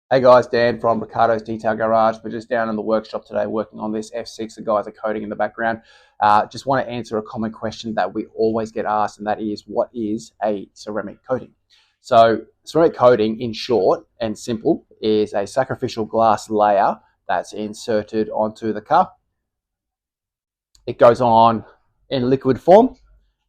Hey guys, Dan from Ricardo's Detail Garage. We're just down in the workshop today working on this F6. The guys are coding in the background. Just want to answer a common question that we always get asked, and that is, what is a ceramic coating? So ceramic coating, in short and simple, is a sacrificial glass layer that's inserted onto the car. It goes on in liquid form,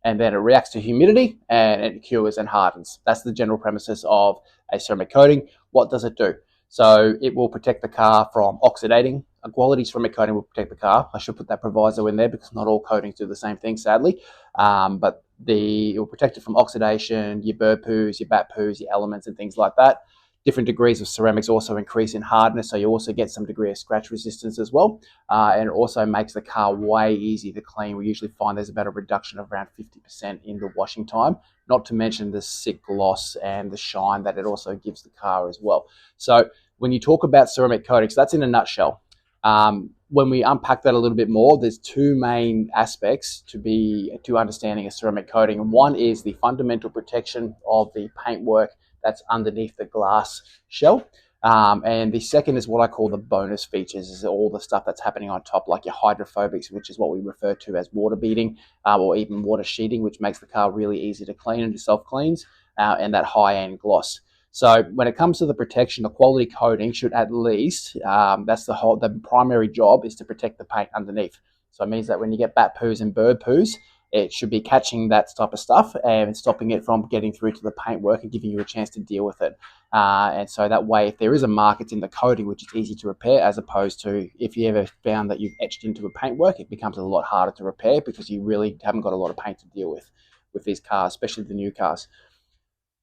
and then it reacts to humidity and it cures and hardens. That's the general premises of a ceramic coating. What does it do? So it will protect the car from oxidating. A quality ceramic coating will protect the car. I should put that proviso in there because not all coatings do the same thing, sadly. But it will protect it from oxidation, your bird poos, your bat poos, your elements, and things like that. Different degrees of ceramics also increase in hardness, so you also get some degree of scratch resistance as well. And it also makes the car way easier to clean. We usually find there's about a reduction of around 50% in the washing time, not to mention the sick gloss and the shine that it also gives the car as well. So when you talk about ceramic coatings, that's in a nutshell. When we unpack that a little bit more, there's two main aspects to understanding a ceramic coating. One is the fundamental protection of the paintwork that's underneath the glass shell. And the second is what I call the bonus features, is all the stuff that's happening on top, like your hydrophobics, which is what we refer to as water beading, or even water sheeting, which makes the car really easy to clean and self-cleans, and that high-end gloss. So when it comes to the protection, the quality coating should at least, the primary job is to protect the paint underneath. So it means that when you get bat poos and bird poos, it should be catching that type of stuff and stopping it from getting through to the paintwork and giving you a chance to deal with it. And so that way, if there is a mark, it's in the coating, which is easy to repair, as opposed to if you ever found that you've etched into a paintwork, it becomes a lot harder to repair because you really haven't got a lot of paint to deal with these cars, especially the new cars.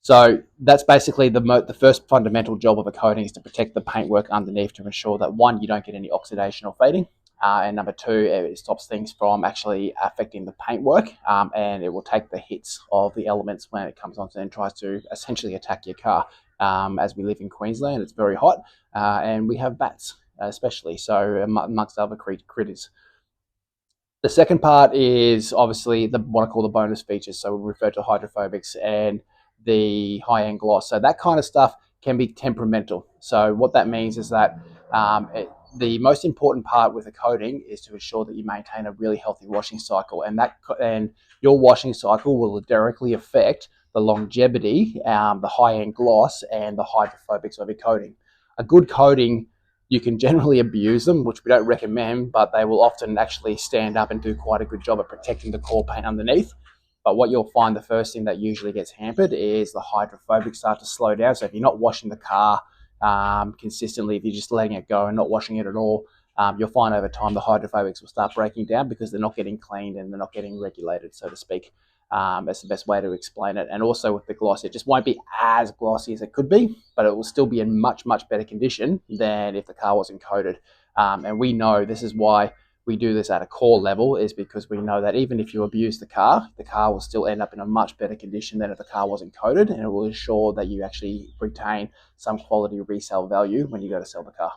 So that's basically the first fundamental job of a coating, is to protect the paintwork underneath to ensure that, one, you don't get any oxidation or fading, and number two, it stops things from actually affecting the paintwork, and it will take the hits of the elements when it comes onto and tries to essentially attack your car. As we live in Queensland, it's very hot, and we have bats especially, so amongst other critters. The second part is obviously what I call the bonus features. So we refer to hydrophobics and the high-end gloss. So that kind of stuff can be temperamental. So what that means is that the most important part with a coating is to ensure that you maintain a really healthy washing cycle, and your washing cycle will directly affect the longevity, the high-end gloss, and the hydrophobics of your coating. A good coating, you can generally abuse them, which we don't recommend, but they will often actually stand up and do quite a good job at protecting the core paint underneath. But what you'll find, the first thing that usually gets hampered is the hydrophobics start to slow down. So if you're not washing the car consistently, if you're just letting it go and not washing it at all, you'll find over time the hydrophobics will start breaking down because they're not getting cleaned and they're not getting regulated, so to speak. That's the best way to explain it. And also with the gloss, it just won't be as glossy as it could be, but it will still be in much, much better condition than if the car wasn't coated. And we know this is why we do this at a core level, is because we know that even if you abuse the car will still end up in a much better condition than if the car wasn't coated, and it will ensure that you actually retain some quality resale value when you go to sell the car.